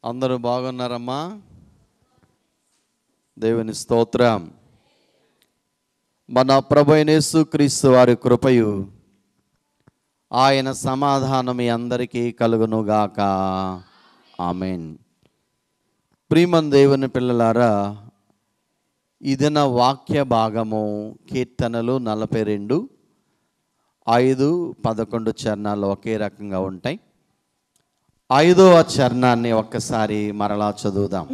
అందరూ బాగున్నారమ్మా? దేవుని స్తోత్రం. మన ప్రభువైన యేసుక్రీస్తు వారి కృపయు ఆయన సమాధానం మీ అందరికీ కలుగునుగాక. ఆమేన్. ప్రియమైన దేవుని పిల్లలారా, ఇదిన వాక్య భాగము కీర్తనలు 42, 5, 11 చరణాలు ఒకే రకంగా ఉంటాయి. 5వ చరణాన్ని ఒక్కసారి మరలా చదువుదాం.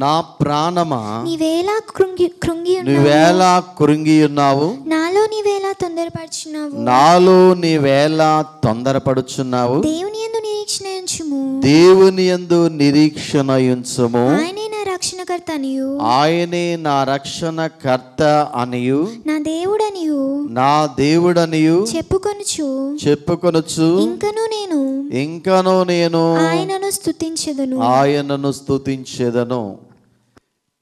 నా ప్రాణమా నీవేలా కృంగి ఉన్నావు, నాలో నీవేలా తొందరపడుచున్నావు. దేవుని యందు నిరీక్షణ ఉంచుము. ఆయనే నా రక్షణకర్త అనియు నా దేవుడనియు చెప్పుకొనుచు ఇంకను నేను ఆయనను స్తుతించెదను.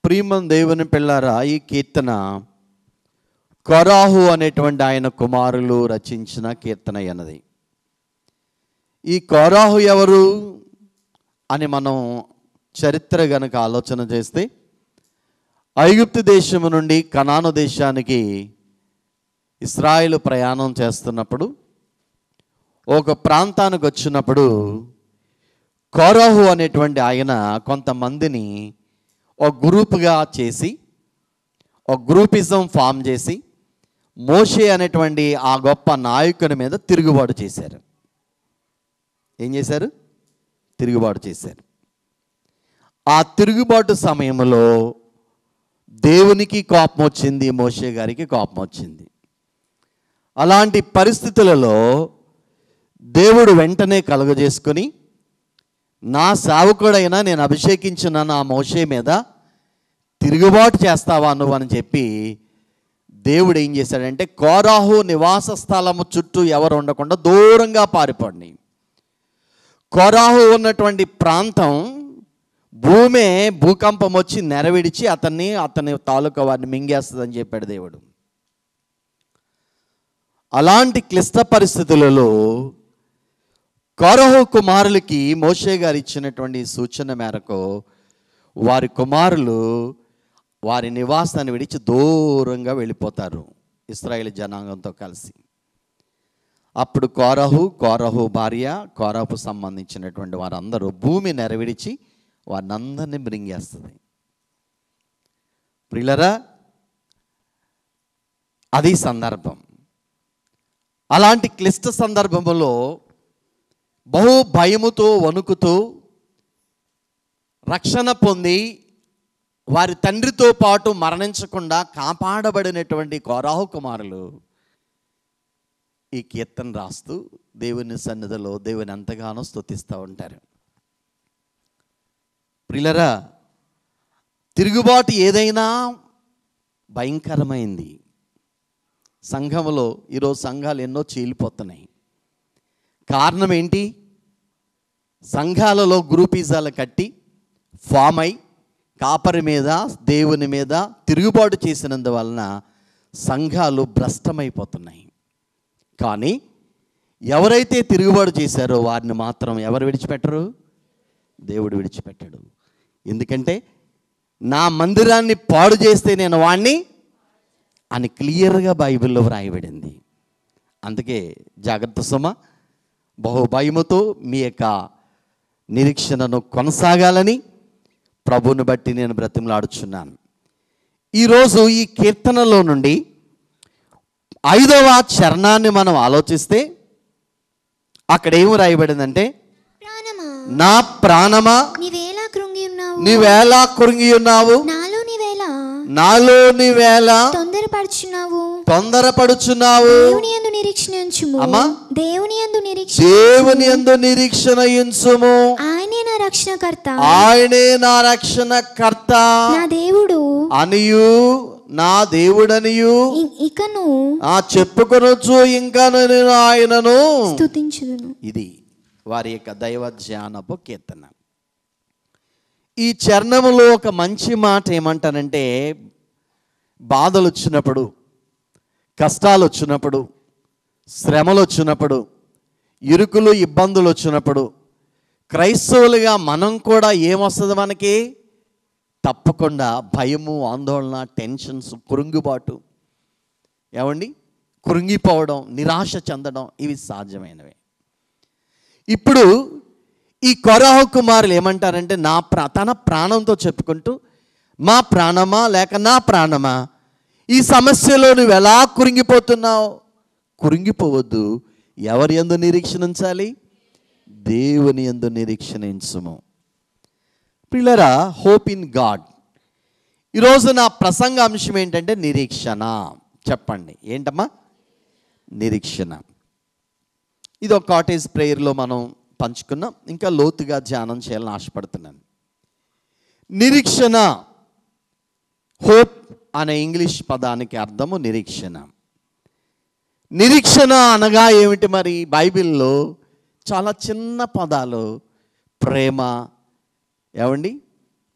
ప్రియమైన దేవుని పిల్లారా, ఈ కీర్తన కొరాహు అనేటువంటి ఆయన కుమారులు రచించిన కీర్తన అన్నది. ఈ కొరాహు ఎవరు అని మనం చరిత్ర గనక ఆలోచన చేస్తే, ఐగుప్తు దేశము నుండి కనాను దేశానికి ఇశ్రాయేలు ప్రయాణం చేస్తున్నప్పుడు ఒక ప్రాంతానికి వచ్చినప్పుడు కొరాహు అనేటువంటి ఆయన కొంతమందిని ఒక గ్రూప్గా చేసి, ఒక గ్రూపిజం ఫామ్ చేసి మోషే అనేటువంటి ఆ గొప్ప నాయకుని మీద తిరుగుబాటు చేశారు. ఏం చేశారు? తిరుగుబాటు చేశారు. ఆ తిరుగుబాటు సమయంలో దేవునికి కోపం వచ్చింది, మోషే గారికి కోపం వచ్చింది. అలాంటి పరిస్థితులలో దేవుడు వెంటనే కలుగజేసుకొని, నా సేవకుడైనా నేను అభిషేకించిన నా మోషే మీద తిరుగుబాటు చేస్తావా నువ్వు అని చెప్పి దేవుడు ఏం చేశాడంటే, కోరాహు నివాస స్థలము చుట్టూ ఎవరు ఉండకుండా దూరంగా పారిపోండి. కోరాహు ఉన్నటువంటి ప్రాంతం భూకంపం వచ్చి నెరవిడిచి అతని తాలూకా వారిని మింగేస్తుందని చెప్పాడు దేవుడు. అలాంటి క్లిష్ట పరిస్థితులలో కోరహు కుమారులకి మోషే గారు ఇచ్చినటువంటి సూచన మేరకు వారి కుమారులు వారి నివాసాన్ని విడిచి దూరంగా వెళ్ళిపోతారు ఇశ్రాయేలు జనాంగంతో కలిసి. అప్పుడు కోరహు భార్య, కోరహుకు సంబంధించినటువంటి వారందరూ భూమి నెరవిడిచి వారిని అందరినీ బ్రింగేస్తుంది. ప్రియులరా, అది సందర్భం. అలాంటి క్లిష్ట సందర్భంలో బహు భయముతో వణుకుతూ రక్షణ పొంది వారి తండ్రితో పాటు మరణించకుండా కాపాడబడినటువంటి కోరాహు కుమారులు ఈ కీర్తన రాస్తూ దేవుని సన్నిధిలో దేవుని ఎంతగానో స్తుతిస్తూ ఉంటారు. ప్రియులరా, తిరుగుబాటు ఏదైనా భయంకరమైంది. సంఘములో ఈరోజు సంఘాలు ఎన్నో చీలిపోతున్నాయి. కారణం ఏంటి? సంఘాలలో గ్రూపిజాలు కట్టి ఫామ్ అయి కాపరి మీద, దేవుని మీద తిరుగుబాటు చేసినందువలన సంఘాలు భ్రష్టమైపోతున్నాయి. కానీ ఎవరైతే తిరుగుబాటు చేశారో వారిని మాత్రం ఎవరు విడిచిపెట్టరు? దేవుడు విడిచిపెట్టడు. ఎందుకంటే నా మందిరాన్ని పాడు చేస్తే నేను వాణ్ణి అని క్లియర్గా బైబిల్లో వ్రాయబడింది. అందుకే జాగ్రత్త సుమ, బహు భయముతో మీ యొక్క నిరీక్షణను కొనసాగాలని ప్రభువుని బట్టి నేను బ్రతిమలాడుచున్నాను. ఈరోజు ఈ కీర్తనలో నుండి 5వ చరణాన్ని మనం ఆలోచిస్తే అక్కడ ఏమి రాయబడిందంటే, నా ప్రాణమా నీవేలా కృంగి ఉన్నావు, నాలో నీవేలా తొందరపడుచున్నావు. దేవుని యందు నిరీక్షణ ఉంచుము. ఆయనే నా రక్షణకర్త అనియు నా దేవుడనియు చెప్పుకొనొచ్చు. ఇంకా నేను ఆయనను స్తుతించుదును. ఇది వారి యొక్క దైవ ధ్యానపు కీర్తన. ఈ చరణములో ఒక మంచి మాట ఏమంటానంటే, బాధలు వచ్చినప్పుడు, కష్టాలు వచ్చినప్పుడు, శ్రమలు వచ్చినప్పుడు, ఇరుకులు ఇబ్బందులు వచ్చినప్పుడు, క్రైస్తవులుగా మనం కూడా ఏమొస్తుంది మనకి? తప్పకుండా భయము, ఆందోళన, టెన్షన్స్, కురుంగుబాటు, ఏమండి, కృంగిపోవడం, నిరాశ చెందడం, ఇవి సహజమైనవి. ఇప్పుడు ఈ కొరహు కుమారులు ఏమంటారంటే తన ప్రాణంతో చెప్పుకుంటూ, మా ప్రాణమా లేక నా ప్రాణమా, ఈ సమస్యలో నువ్వు ఎలా కృంగిపోతున్నావు? కృంగిపోవద్దు. ఎవరి యందు నిరీక్షణ ఉంచాలి? దేవుని యందు నిరీక్షణ ఉంచుము. పిల్లరా, హోప్ ఇన్ గాడ్. ఈరోజు నా ప్రసంగ అంశం ఏంటంటే నిరీక్షణ. చెప్పండి, ఏంటమ్మా? నిరీక్షణ. ఇది ఒక కాటేజ్ ప్రేయర్లో మనం పంచుకున్నాం. ఇంకా లోతుగా ధ్యానం చేయాలని ఆశపడుతున్నాను. నిరీక్షణ, హోప్ అనే ఇంగ్లీష్ పదానికి అర్థము నిరీక్షణ. నిరీక్షణ అనగా ఏమిటి మరి? బైబిల్లో చాలా చిన్న పదాలు. ప్రేమ, ఏమండి,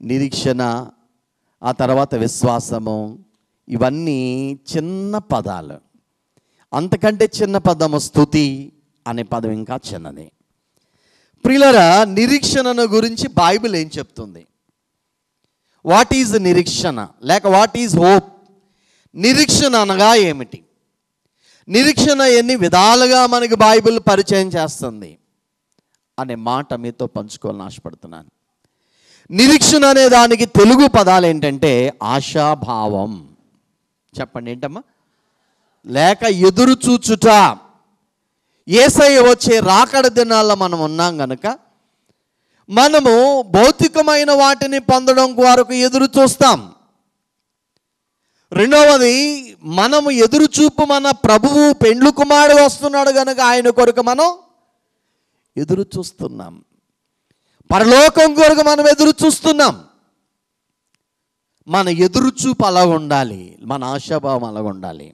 నిరీక్షణ, ఆ తర్వాత విశ్వాసము, ఇవన్నీ చిన్న పదాలు. అంతకంటే చిన్న పదము స్తుతి అనే పదం ఇంకా చిన్నది. ప్రియులారా, నిరీక్షణను గురించి బైబిల్ ఏం చెప్తుంది? వాట్ ఈజ్ నిరీక్షణ లేక వాట్ ఈజ్ హోప్? నిరీక్షణ అనగా ఏమిటి? నిరీక్షణ ఎన్ని విధాలుగా మనకి బైబిల్ పరిచయం చేస్తుంది అనే మాట మీతో పంచుకోవాలని ఆశపడుతున్నాను. నిరీక్షణ అనే దానికి తెలుగు పదాలు ఏంటంటే ఆశాభావం. చెప్పండి, ఏంటమ్మా? లేక ఎదురు చూచుట. యేసయ్య వచ్చే రాకడ దినాల్లో మనం ఉన్నాం గనుక మనము భౌతికమైన వాటిని పొందడం కొరకు ఎదురు చూస్తాం. రెండవది, మనము ఎదురు చూపు మన ప్రభువు పెండ్లు కుమారుడు వస్తున్నాడు కనుక ఆయన కొరకు మనం ఎదురు చూస్తున్నాం. పరలోకం కొరకు మనం ఎదురు చూస్తున్నాం. మన ఎదురు చూపు అలా ఉండాలి, మన ఆశాభావం అలా ఉండాలి.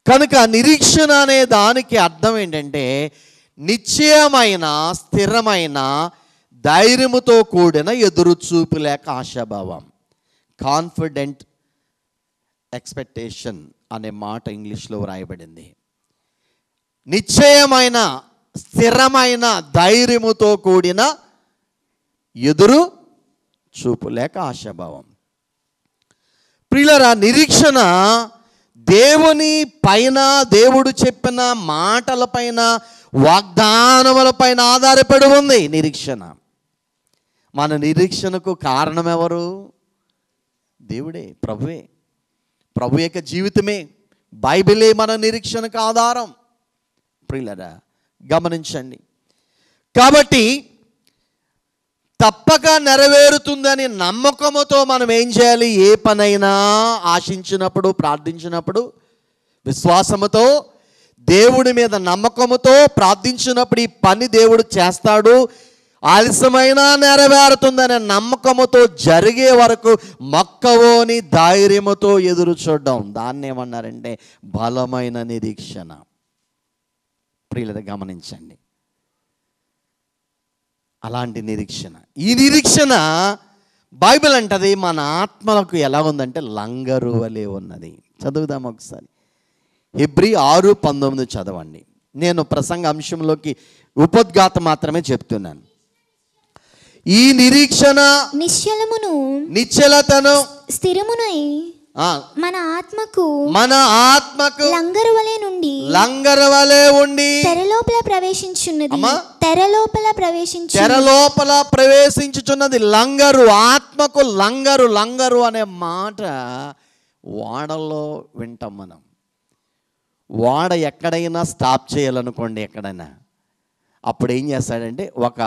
కనుక నిరీక్షణ అనే దానికి అర్థం ఏంటంటే నిశ్చయమైన, స్థిరమైన, ధైర్యముతో కూడిన ఎదురుచూపు లేక ఆశాభావం. కాన్ఫిడెంట్ ఎక్స్పెక్టేషన్ అనే మాట ఇంగ్లీష్లో వ్రాయబడింది. నిశ్చయమైన, స్థిరమైన, ధైర్యముతో కూడిన ఎదురు చూపు లేక ఆశాభావం. ప్రియులారా, నిరీక్షణ దేవుని పైన, దేవుడు చెప్పిన మాటలపైన, వాగ్దానములపైన ఆధారపడి ఉంది నిరీక్షణ. మన నిరీక్షణకు కారణం ఎవరు? దేవుడే, ప్రభువే. ప్రభు యొక్క జీవితమే, బైబిలే మన నిరీక్షణకు ఆధారం. ప్రియులారా, గమనించండి. కాబట్టి తప్పక నెరవేరుతుందని నమ్మకముతో మనం ఏం చేయాలి? ఏ పనైనా ఆశించినప్పుడు, ప్రార్థించినప్పుడు విశ్వాసముతో, దేవుడి మీద నమ్మకముతో ప్రార్థించినప్పుడు ఈ పని దేవుడు చేస్తాడు, ఆలస్యమైన నెరవేరుతుందనే నమ్మకముతో జరిగే వరకు మొక్కవోని ధైర్యముతో ఎదురు చూడడం, దాన్ని ఏమన్నారంటే బలమైన నిరీక్షణ. ప్రియులరా, గమనించండి. అలాంటి నిరీక్షణ, ఈ నిరీక్షణ బైబిల్ అంటది మన ఆత్మలకు ఎలా ఉందంటే లంగరు వలె ఉన్నది. చదువుదాం ఒకసారి. హెబ్రీ 6:19 చదవండి. నేను ప్రసంగ అంశంలోకి ఉపోద్ఘాత మాత్రమే చెప్తున్నాను. ఈ నిరీక్షణ నిశ్చలతను స్థిరమునై మన ఆత్మకు లంగరు వలె ఉండి తెరలోపల ప్రవేశించుచున్నది. లంగరు, ఆత్మకు లంగరు. లంగరు అనే మాట వాడలో వింటాం మనం. వాడ ఎక్కడైనా స్టాప్ చేయాలనుకోండి, ఎక్కడైనా, అప్పుడు ఏం చేస్తాడంటే ఒక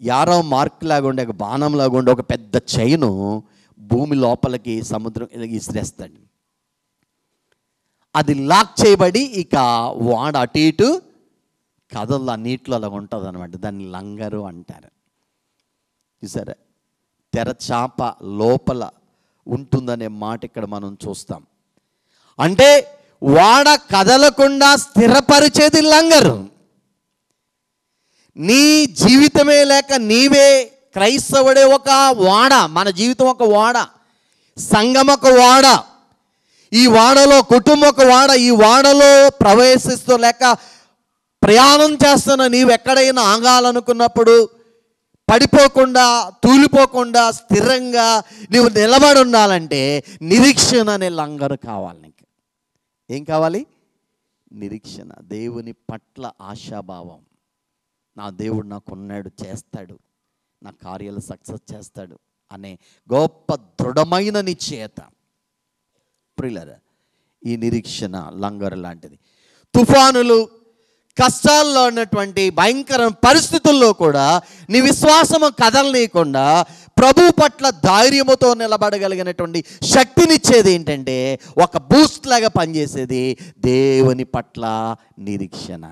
50 మార్క్ లాగా ఉండే, ఒక బాణం లాగా ఉండే ఒక పెద్ద చైను భూమి లోపలికి, సముద్రం ఇసిరేస్తాడు. అది లాక్ చేయబడి ఇక వాడ అటు ఇటు కదల నీటిలో అలా ఉంటుంది అనమాట. దాన్ని లంగరు అంటారు. చూసారా, తెరచాప లోపల ఉంటుందనే మాట ఇక్కడ మనం చూస్తాం. అంటే వాడ కదలకుండా స్థిరపరిచేది లంగరు. నీ జీవితమే లేక నీవే క్రైస్తవుడే ఒక వాడ. మన జీవితం ఒక వాడ, సంఘం ఒక వాడ, ఈ వాడలో కుటుంబం ఒక వాడ. ఈ వాడలో ప్రవేశిస్తూ లేక ప్రయాణం చేస్తున్న నీవు ఎక్కడైనా ఆగాలనుకున్నప్పుడు పడిపోకుండా, తూలిపోకుండా స్థిరంగా నీవు నిలబడి ఉండాలంటే నిరీక్షణ అనే లంగరు కావాలి నీకు. ఏం కావాలి? నిరీక్షణ. దేవుని పట్ల ఆశాభావం. నా దేవుడు నాకున్నాడు, చేస్తాడు, నా కార్యాలు సక్సెస్ చేస్తాడు అనే గొప్ప దృఢమైన నిశ్చయత. ప్రియులారా, ఈ నిరీక్షణ లంగరు లాంటిది. తుఫానులు, కష్టాల్లో ఉన్నటువంటి భయంకర పరిస్థితుల్లో కూడా నీ విశ్వాసము కదలనీయకుండా ప్రభు పట్ల ధైర్యముతో నిలబడగలిగినటువంటి శక్తినిచ్చేది ఏంటంటే, ఒక బూస్ట్ లాగా పనిచేసేది దేవుని పట్ల నిరీక్షణ.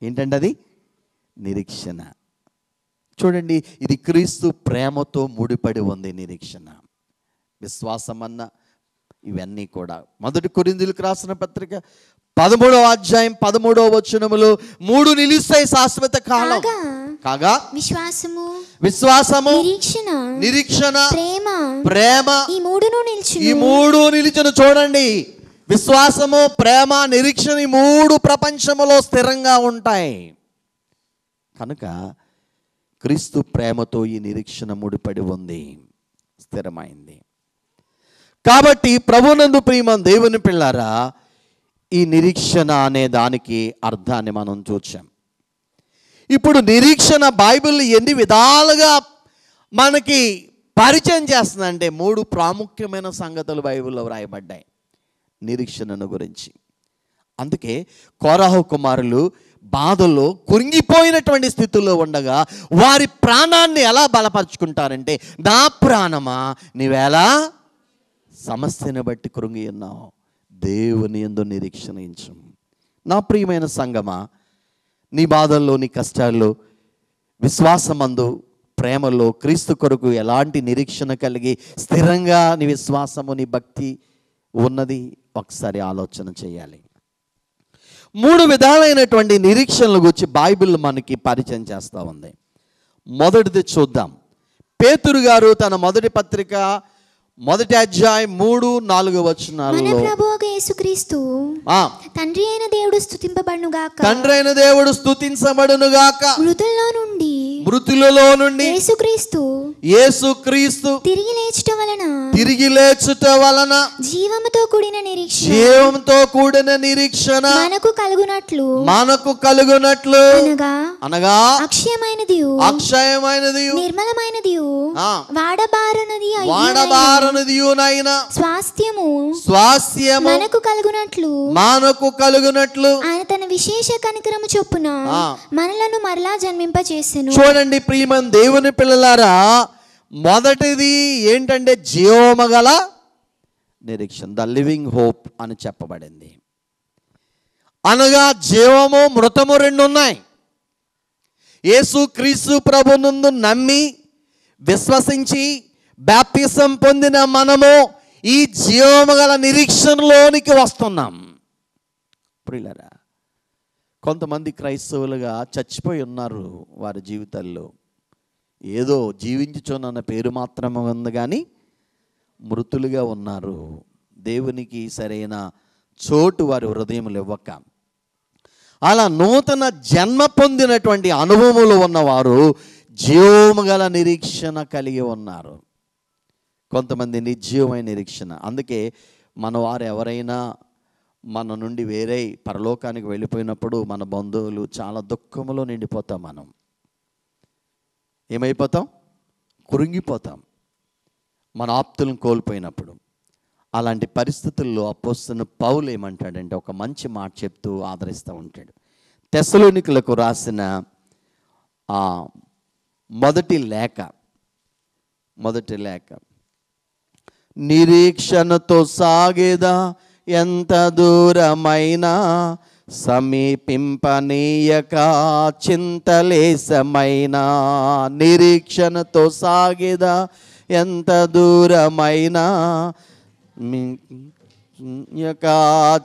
ఏంటంటే అది నిరీక్షణ. చూడండి, ఇది క్రీస్తు ప్రేమతో ముడిపడి ఉంది నిరీక్షణ. విశ్వాసం అన్న ఇవన్నీ కూడా. 1 కొరింథీయులకు రాసిన పత్రిక 13వ అధ్యాయం 13వ వచనములో 3 నిలుస్తాయి శాశ్వత కాలం కాగా విశ్వాసము, నిరీక్షణ, ప్రేమ. ఈ మూడు నిలిచును. చూడండి, విశ్వాసము, ప్రేమ, నిరీక్షణ, ఈ 3 ప్రపంచములో స్థిరంగా ఉంటాయి. కనుక క్రీస్తు ప్రేమతో ఈ నిరీక్షణ ముడిపడి ఉంది, స్థిరమైంది. కాబట్టి ప్రభునందు ప్రియమైన దేవుని పిల్లారా, ఈ నిరీక్షణ అనే దానికి అర్థాన్ని మనం చూసాం. ఇప్పుడు నిరీక్షణ బైబిల్ ఎన్ని విధాలుగా మనకి పరిచయం చేస్తుందంటే 3 ప్రాముఖ్యమైన సంగతులు బైబిల్లో వ్రాయబడ్డాయి నిరీక్షణను గురించి. అందుకే కోరాహు కుమారులు బాధల్లో కురింగిపోయినటువంటి స్థితిలో ఉండగా వారి ప్రాణాన్ని ఎలా బలపరుచుకుంటారంటే, నా ప్రాణమా నీవేలా సమస్యను బట్టి కృంగి ఉన్నావు, దేవుని యందు నిరీక్షణ ఉంచు. నా ప్రియమైన సంగమా, నీ బాధల్లో, నీ కష్టాల్లో, విశ్వాసమందు, ప్రేమలో క్రీస్తు కొరకు ఎలాంటి నిరీక్షణ కలిగి స్థిరంగా నీ విశ్వాసము, నీ భక్తి ఉన్నది ఒకసారి ఆలోచన చేయాలి. 3 విధాలైనటువంటి నిరీక్షణల గురించి బైబిల్ మనకి పరిచయం చేస్తూ ఉంది. మొదటిది చూద్దాం. పేతురు గారు తన మొదటి పత్రిక 1వ అధ్యాయం 3-4 వచనాలలో, తండ్రి అయిన దేవుడు స్తుతించబడును గాక, మృతులలో నుండి యేసుక్రీస్తు తిరిగి లేచుట వలన జీవముతో కూడిన నిరీక్షణ మనకు కలుగునట్లు అనగా అక్షయమైనది వాడబారనిది స్వాస్థ్యము మనకు కలుగునట్లు ఆయన తన విశేష కనికరము చొప్పున మనలను మరలా జన్మింపజేసెను. చూడండి ప్రియమైన దేవుని పిల్లలారా, మొదటిది ఏంటంటే జీవమగల నిరీక్షణ, ద లివింగ్ హోప్ అని చెప్పబడింది. అనగా జీవము, మృతము 2 ఉన్నాయి. యేసు క్రీస్తు ప్రభునందు నమ్మి విశ్వసించి బాప్తిసం పొందిన మనము ఈ జీవము గల నిరీక్షణలోనికి వస్తున్నాం. ప్రియులారా, కొంతమంది క్రైస్తవులుగా చచ్చిపోయి ఉన్నారు. వారి జీవితాల్లో ఏదో జీవించుచున్న పేరు మాత్రమే ఉంది కానీ మృతులుగా ఉన్నారు. దేవునికి సరైన చోటు వారి హృదయములు ఇవ్వక అలా నూతన జన్మ పొందినటువంటి అనుభవములు ఉన్నవారు జీవము గల నిరీక్షణ కలిగి ఉన్నారు. కొంతమంది నిర్జీవమైన నిరీక్షణ. అందుకే మన వారు ఎవరైనా మన నుండి వేరే పరలోకానికి వెళ్ళిపోయినప్పుడు మన బంధువులు చాలా దుఃఖంలో నిండిపోతాం. మనం ఏమైపోతాం? కురింగిపోతాం మన ఆప్తులను కోల్పోయినప్పుడు. అలాంటి పరిస్థితుల్లో అపోస్తలుడైన పౌలు ఏమంటాడంటే, ఒక మంచి మాట చెప్తూ ఆదరిస్తూ ఉంటాడు. తెస్సలోనికులకు రాసిన మొదటి లేఖ నిరీక్షణతో సాగేదా ఎంత దూరమైనా సమీపింపనీయక చింతలేశమైనా. నిరీక్షణతో సాగేదా ఎంత దూరమైనా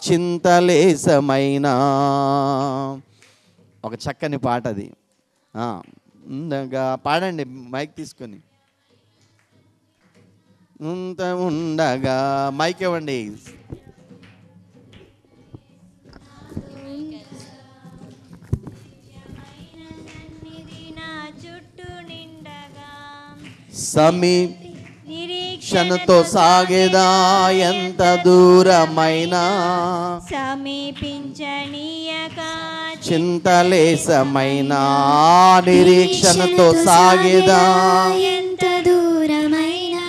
చింతలేశమైనా. ఒక చక్కని పాట అది. పాడండి మైక్ తీసుకొని. ఉండగా మైక్ ఇవ్వండి. నిరీక్షణతో సాగేదా ఎంత దూరమైనా, సమీపించనీయక చింతలేసమైనా. నిరీక్షణతో సాగేదా ఎంత దూరమైనా,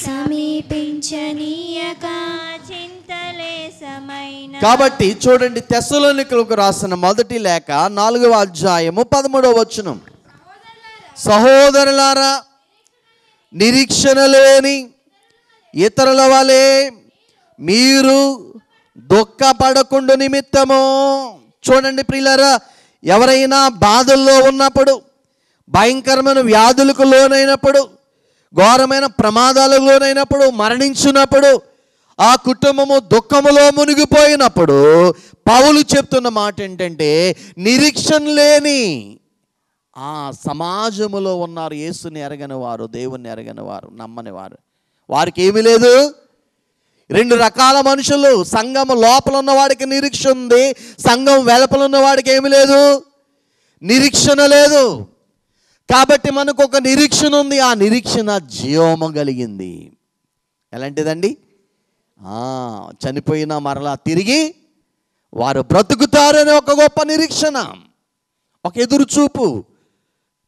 సమీపించనీయక చింతలేసమైన. కాబట్టి చూడండి, తెస్సలోనికలకు రాసిన మొదటి లేఖ 4వ అధ్యాయము 13వ వచనం. సహోదరులారా, నిరీక్షణ లేని ఇతరుల వలె మీరు దుఃఖపడకుండా నిమిత్తము. చూడండి ప్రియులారా, ఎవరైనా బాధల్లో ఉన్నప్పుడు, భయంకరమైన వ్యాధులకు లోనైనప్పుడు, ఘోరమైన ప్రమాదాలకు లోనైనప్పుడు, మరణించినప్పుడు, ఆ కుటుంబము దుఃఖములో మునిగిపోయినప్పుడు పౌలు చెప్తున్న మాట ఏంటంటే, నిరీక్షణ లేని ఆ సమాజములో ఉన్నారు యేసుని ఎరగని వారు, దేవుణ్ణి ఎరగని వారు, నమ్మని వారు. వారికి ఏమీ లేదు. 2 రకాల మనుషులు. సంఘం లోపల ఉన్నవాడికి నిరీక్షణ ఉంది, సంఘం వెలుపల ఉన్నవాడికి ఏమీ లేదు, నిరీక్షణ లేదు. కాబట్టి మనకు ఒక నిరీక్షణ ఉంది. ఆ నిరీక్షణ జీవము కలిగింది. ఎలాంటిదండి? చనిపోయిన మరలా తిరిగి వారు బ్రతుకుతారనే ఒక గొప్ప నిరీక్షణ, ఒక ఎదురు చూపు.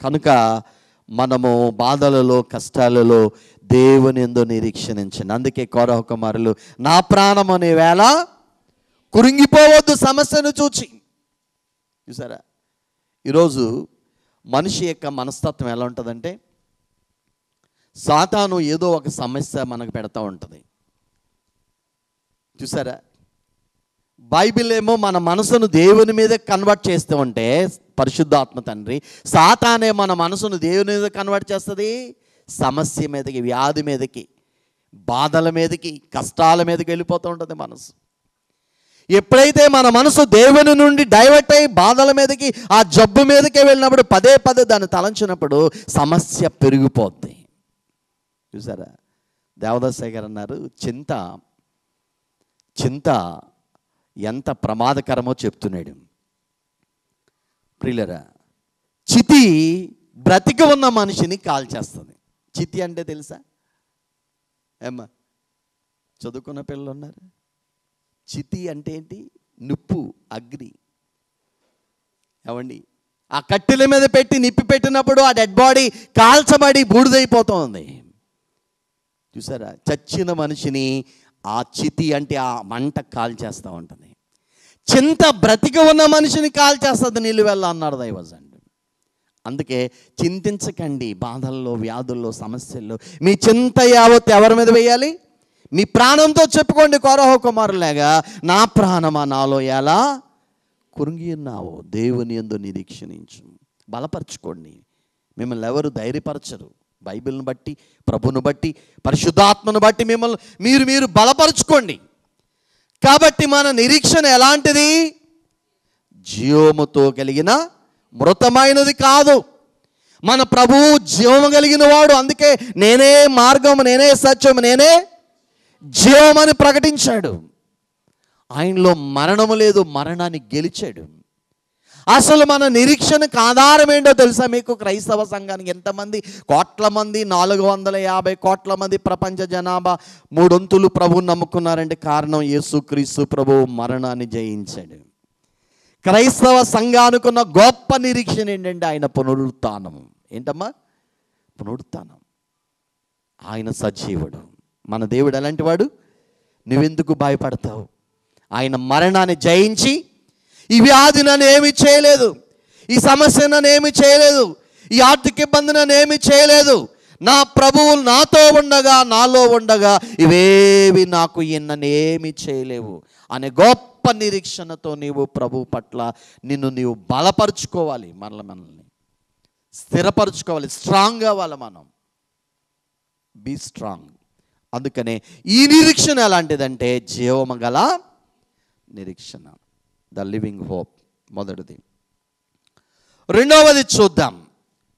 కనుక మనము బాధలలో, కష్టాలలో దేవుని యందు నిరీక్షించండి. అందుకే కోరహ కుమారులు, నా ప్రాణం అనే వేళ కురింగిపోవద్దు సమస్యను చూచి. చూసారా, ఈరోజు మనిషి యొక్క మనస్తత్వం ఎలా ఉంటుందంటే, సాతాను ఏదో ఒక సమస్య మనకు పెడతా ఉంటుంది. చూసారా, బైబిల్ ఏమో మన మనసును దేవుని మీద కన్వర్ట్ చేస్తూ ఉంటే, పరిశుద్ధాత్మ తండ్రి, సాతానే మన మనసును దేవుని మీద కన్వర్ట్ చేస్తుంది సమస్య మీదకి, వ్యాధి మీదకి, బాధల మీదకి, కష్టాల మీదకి వెళ్ళిపోతూ ఉంటుంది మనసు. ఎప్పుడైతే మన మనసు దేవుని నుండి డైవర్ట్ అయ్యి బాధల మీదకి, ఆ జబ్బు మీదకే వెళ్ళినప్పుడు, పదే పదే దాన్ని తలంచినప్పుడు సమస్య పెరిగిపోద్ది. చూసారా, దేవదాసయ్య గారు అన్నారు, చింత ఎంత ప్రమాదకరమో చెప్తున్నాడు. ప్రియులరా, చితి బ్రతికి ఉన్న మనిషిని కాల్చేస్తుంది. చితి అంటే తెలుసా? ఏమ్మా, చదువుకున్న పిల్లలు ఉన్నారు? చితి అంటే ఏంటి? నిప్పు, అగ్ని. ఏమండి, ఆ కట్టెల మీద పెట్టి నిప్పి పెట్టినప్పుడు ఆ డెడ్ బాడీ కాల్చబడి బూడిదైపోతుంది. చూసారా, చచ్చిన మనిషిని ఆ చితి అంటే ఆ మంట కాల్చేస్తూ ఉంటుంది. చింత బ్రతికి ఉన్న మనిషిని కాల్చేస్తుంది నిలువెల్ల అన్నాడు దైవజనుడు. అందుకే చింతించకండి, బాధల్లో, వ్యాధుల్లో, సమస్యల్లో మీ చింత యావత్ ఎవరి మీద వేయాలి? మీ ప్రాణంతో చెప్పుకోండి, కోరహ కుమారులాగా, నా ప్రాణమా నాలో ఎలా కురింగి ఉన్నావు, దేవుని యందు నిరీక్షించు. బలపరచుకోండి. మిమ్మల్ని ఎవరు ధైర్యపరచరు. బైబిల్ని బట్టి, ప్రభుని బట్టి, పరిశుద్ధాత్మను బట్టి మిమ్మల్ని మీరు బలపరచుకోండి. కాబట్టి మన నిరీక్షణ ఎలాంటిది? జీవముతో కలిగిన, మృతమైనది కాదు. మన ప్రభువు జీవము కలిగిన వాడు. అందుకే నేనే మార్గము, నేనే సత్యము, నేనే జీవమని ప్రకటించాడు. ఆయనలో మరణము లేదు, మరణాన్ని గెలిచాడు. అసలు మన నిరీక్షణకు ఆధారం ఏంటో తెలుసా మీకు? క్రైస్తవ సంఘానికి ఎంతమంది? కోట్ల మంది, 450 కోట్ల మంది ప్రపంచ జనాభా 3 వంతులు ప్రభువుని నమ్ముకున్నారంటే కారణం యేసుక్రీస్తు ప్రభువు మరణాన్ని జయించాడు. క్రైస్తవ సంఘానికున్న గొప్ప నిరీక్షణ ఏంటంటే ఆయన పునరుత్థానం. ఏంటమ్మా? పునరుత్థానం. ఆయన సజీవుడు. మన దేవుడు ఎలాంటి వాడు? నువ్వెందుకు భయపడతావు? ఆయన మరణాన్ని జయించి, ఈ వ్యాధి నన్ను ఏమీ చేయలేదు, ఈ సమస్య నన్ను ఏమీ చేయలేదు, ఈ ఆర్థిక ఇబ్బంది నన్ను ఏమీ చేయలేదు, నా ప్రభువులు నాతో ఉండగా, నాలో ఉండగా ఇవేవి నాకు నన్ను ఏమీ చేయలేవు అనే గొప్ప నిరీక్షణతో నీవు ప్రభు పట్ల నీవు బలపరుచుకోవాలి. మనల్ని స్థిరపరచుకోవాలి. స్ట్రాంగ్ అవ్వాలి మనం. Be strong. అందుకనే ఈ నిరీక్షణ ఎలాంటిదంటే జీవము గల నిరీక్షణ, ద లివింగ్ హోప్. మొదటిది. రెండవది చూద్దాం.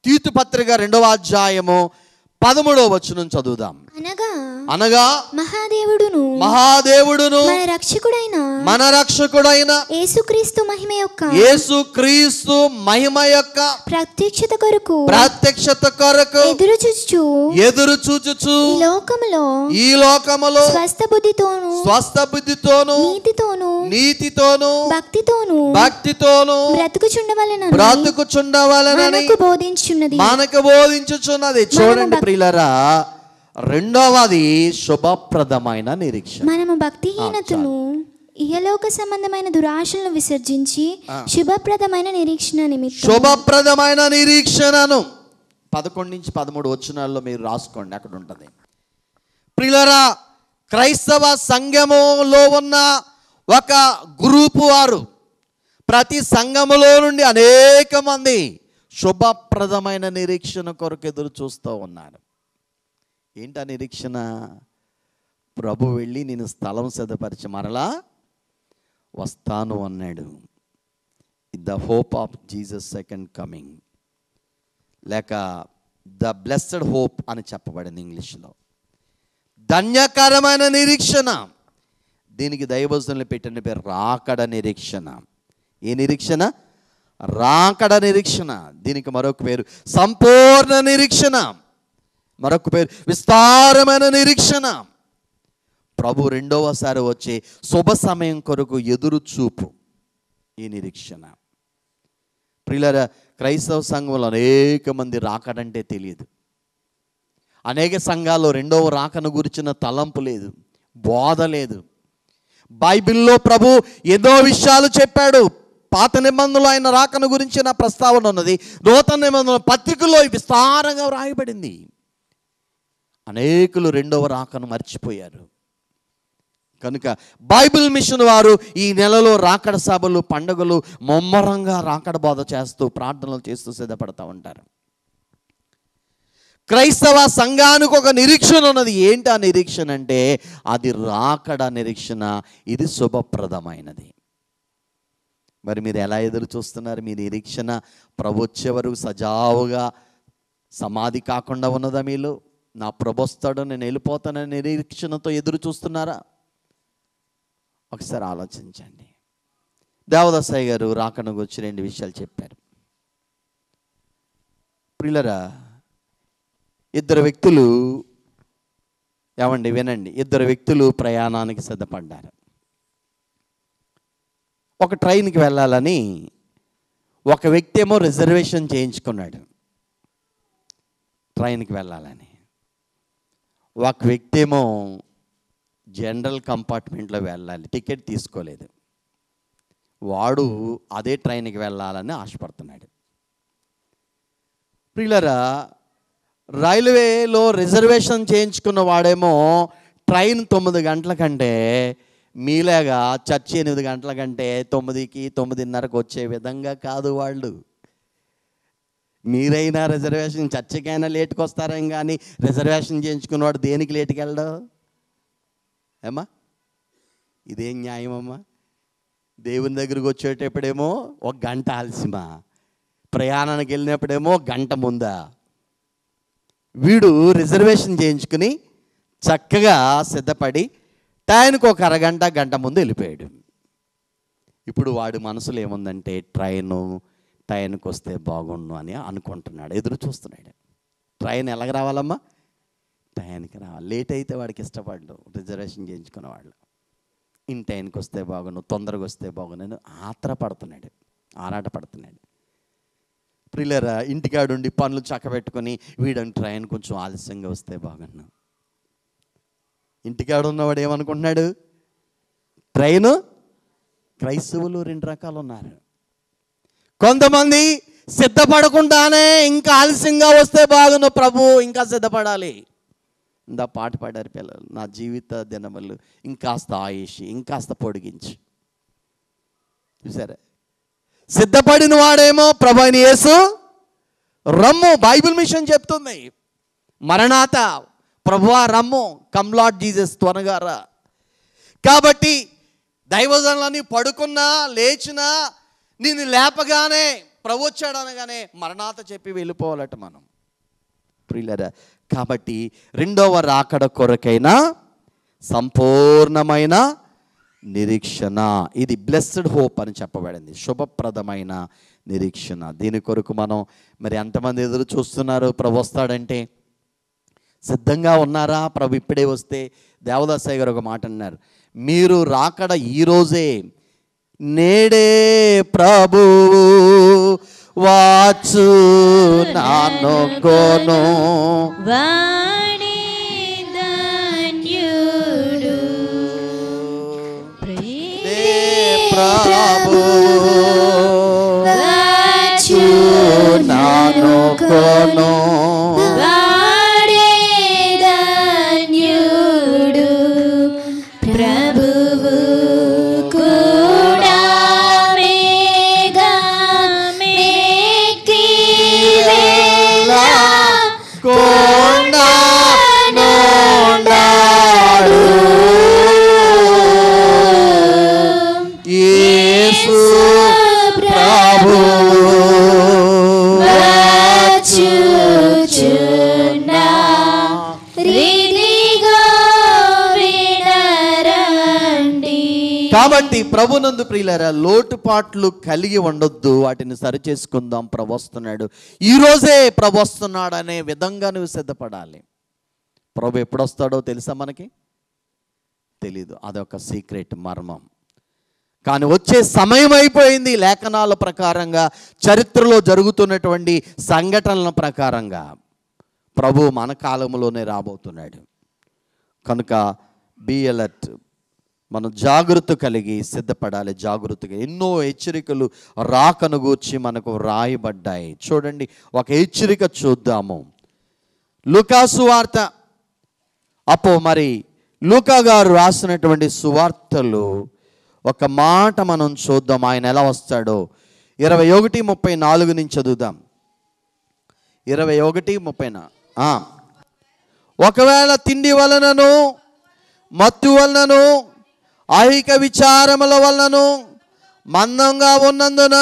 తీతు పత్రిక 2వ అధ్యాయము 13వ వచనం చదువుదాం. అనగా అనగా మహాదేవుడును మన రక్షకుడైన యేసుక్రీస్తు మహిమ యొక్క ప్రత్యక్షత కొరకు ఎదురు చూచుచు ఈ లోకములో స్వస్థ బుద్ధితోను నీతితోను భక్తితోను బ్రతుకుచుండవలెనని మనకు బోధించుచున్నది. చూడండి ప్రియులారా, రెండవది శుభప్రదమైన నిరీక్షణ. మనము భక్తిహీనతను ఇహలోక సంబంధమైన దురాశలను విసర్జించి శుభప్రదమైన నిరీక్షణను 11-13 వచనాల్లో మీరు రాసుకోండి, అక్కడ ఉంటుంది. ప్రియులారా, క్రైస్తవ సంఘములో ఉన్న ఒక గ్రూపు వారు ప్రతి సంఘములో నుండి అనేక మంది శుభప్రదమైన నిరీక్షణ కొరకు ఎదురు చూస్తూ ఉన్నారు. ఏంటా నిరీక్షణ? ప్రభు వెళ్ళి నేను స్థలం సిద్ధపరిచి మరలా వస్తాను అన్నాడు. The hope of Jesus second coming, లేక ద బ్లెస్డ్ హోప్ అని చెప్పబడింది ఇంగ్లీష్లో. ధన్యకరమైన నిరీక్షణ. దీనికి దైవజనులు పెట్టిన పేరు రాకడ నిరీక్షణ. ఏ నిరీక్షణ? రాకడ నిరీక్షణ. దీనికి మరొక పేరు సంపూర్ణ నిరీక్షణ, మరొక పేరు విస్తారమైన నిరీక్షణ. ప్రభు రెండవసారి వచ్చే శుభ సమయం కొరకు ఎదురు చూపు ఈ నిరీక్షణ. ప్రియులారా, క్రైస్తవ సంఘంలో అనేక మంది రాకడంటే తెలియదు. అనేక సంఘాల్లో రెండవ రాకను గురించిన తలంపు లేదు, బోధ లేదు. బైబిల్లో ప్రభు ఎన్నో విషయాలు చెప్పాడు. పాత నిబంధనలో ఆయన రాకను గురించిన ప్రస్తావన ఉన్నది. నూతన నిబంధనల పత్రికలో విస్తారంగా వ్రాయబడింది. అనేకులు రెండవ రాకను మర్చిపోయారు. కనుక బైబిల్ మిషన్ వారు ఈ నెలలో రాకడ సభలు, పండుగలు ముమ్మరంగా రాకడ బోధ చేస్తూ ప్రార్థనలు చేస్తూ సిద్ధపడతా ఉంటారు. క్రైస్తవ సంఘానికి ఒక నిరీక్షణ ఉన్నది. ఏంటి ఆ నిరీక్షణ అంటే అది రాకడ నిరీక్షణ. ఇది శుభప్రదమైనది. మరి మీరు ఎలా ఎదురు చూస్తున్నారు? మీ నిరీక్షణ ప్రభు వచ్చే వరకు సజావుగా సమాధి కాకుండా ఉన్నదా? మీలో నా ప్రభు వస్తాడు, నేను వెళ్ళిపోతానని నిరీక్షణతో ఎదురు చూస్తున్నారా? ఒకసారి ఆలోచించండి. దేవదాసయ్య గారు రాకను గురించి 2 విషయాలు చెప్పారు. ప్రియులారా, 2 వ్యక్తులు, ఏమండి వినండి, 2 వ్యక్తులు ప్రయాణానికి సిద్ధపడ్డారు. ఒక ట్రైన్కి వెళ్ళాలని ఒక వ్యక్తి ఏమో రిజర్వేషన్ చేయించుకున్నాడు ట్రైన్కి వెళ్ళాలని. ఒక వ్యక్తి ఏమో జనరల్ కంపార్ట్మెంట్లో వెళ్ళాలి, టికెట్ తీసుకోలేదు. వాడు అదే ట్రైన్కి వెళ్ళాలని ఆశపడుతున్నాడు. ప్రియులారా, రైల్వేలో రిజర్వేషన్ చేయించుకున్న వాడేమో ట్రైన్ 9 గంటల కంటే మీలాగా చర్చి 8 గంటల కంటే 9కి 9:30కి వచ్చే విధంగా కాదు వాళ్ళు. మీరైనా రిజర్వేషన్ చర్చికైనా లేట్కి వస్తారేం కానీ రిజర్వేషన్ చేయించుకున్నవాడు దేనికి లేట్కి వెళ్ళడు ఏమ్మా? ఇదేం న్యాయమమ్మా? దేవుని దగ్గరికి వచ్చేటప్పుడేమో 1 గంట ఆలస్యమా, ప్రయాణానికి వెళ్ళినప్పుడేమో 1 గంట ముందా? వీడు రిజర్వేషన్ చేయించుకుని చక్కగా సిద్ధపడి టైంకి 1 అరగంట గంట ముందు వెళ్ళిపోయాడు. ఇప్పుడు వాడి మనసులో ఏముందంటే ట్రైను టైంకి వస్తే బాగుండు అని అనుకుంటున్నాడు, ఎదురు చూస్తున్నాడు. ట్రైన్ ఎలాగ రావాలమ్మా? టైంకి రావాలి. లేట్ అయితే వాడికి ఇష్టపడ్డు. రిజర్వేషన్ చేయించుకున్న వాళ్ళు ఇన్ టైంకి వస్తే బాగుండు, తొందరగా వస్తే బాగుండు ఆరాట పడుతున్నాడు. ప్రియులారా, ఇంటికాడుండి పనులు చక్కబెట్టుకొని వీడని ట్రైన్ కొంచెం ఆలస్యంగా వస్తే బాగున్నా. ఇంటికాడు ఉన్నవాడు ఏమనుకుంటున్నాడు? ట్రైను. క్రైస్తవులు 2 రకాలు ఉన్నారు. కొంతమంది సిద్ధపడకుండానే ఇంకా ఆలస్యంగా వస్తే బాగున్నా ప్రభు, ఇంకా సిద్ధపడాలి. ఇందా పాట పాడారు పిల్లలు, నా జీవిత దినములు ఇంకాస్త ఆయుష్ ఇంకాస్త పొడిగించు. చూసారా? సిద్ధపడిన వాడేమో ప్రభు అయిన యేసు రమ్ము, బైబిల్ మిషన్ చెప్తుంది. మరణాత ప్రభువా రమ్ము, కమ్ లార్డ్ జీసస్ త్వరగా రా. కాబట్టి దైవజనులని పడుకున్నా లేచినా నిన్ను లేపగానే ప్రభు వచ్చాడు అనగానే మరణాత చెప్పి వెళ్ళిపోవాలట మనం. ప్రియులారా, కాబట్టి రెండవ రాకడ కొరకైనా సంపూర్ణమైన నిరీక్షణ, ఇది బ్లెస్డ్ హోప్ అని చెప్పబడింది, శుభప్రదమైన నిరీక్షణ. దీని కొరకు మనం మరి ఎంతమంది ఎదురు చూస్తున్నారు? ప్రభు వస్తాడంటే సిద్ధంగా ఉన్నారా? ప్రభు ఇప్పుడే వస్తే, దేవదాసయ్య గారు ఒక మాట అన్నారు, మీరు రాకడ ఈరోజే, నేడే ప్రభు వాచు నాను కోను ప్రభు వాచు నాను కోను కాబట్టి ప్రభునందు ప్రియులారా, లోటుపాట్లు కలిగి ఉండొద్దు, వాటిని సరిచేసుకుందాం. ప్రభు వస్తున్నాడు, ఈరోజే ప్రభు వస్తున్నాడు అనే విధంగా నువ్వు సిద్ధపడాలి. ప్రభు ఎప్పుడు వస్తాడో తెలుసా? మనకి తెలీదు, అదొక సీక్రెట్ మర్మం. కానీ వచ్చే సమయం అయిపోయింది. లేఖనాల ప్రకారంగా, చరిత్రలో జరుగుతున్నటువంటి సంఘటనల ప్రకారంగా ప్రభు మన కాలంలోనే రాబోతున్నాడు. కనుక బీ అలర్ట్, మనం జాగృతి కలిగి సిద్ధపడాలి. జాగృతిగా ఎన్నో హెచ్చరికలు రాకను గూర్చి మనకు రాయబడ్డాయి. చూడండి, ఒక హెచ్చరిక చూద్దాము. లూకా సువార్త, మరి లూకా గారు రాసినటువంటి సువార్తలు ఒక మాట మనం చూద్దాం, ఆయన ఎలా వస్తాడో. 21:34 నుంచి చదువుదాం. 21:30. ఒకవేళ తిండి వలనను, మత్తు వలనను, ఐహిక విచారముల వలనను మందంగా ఉన్నందున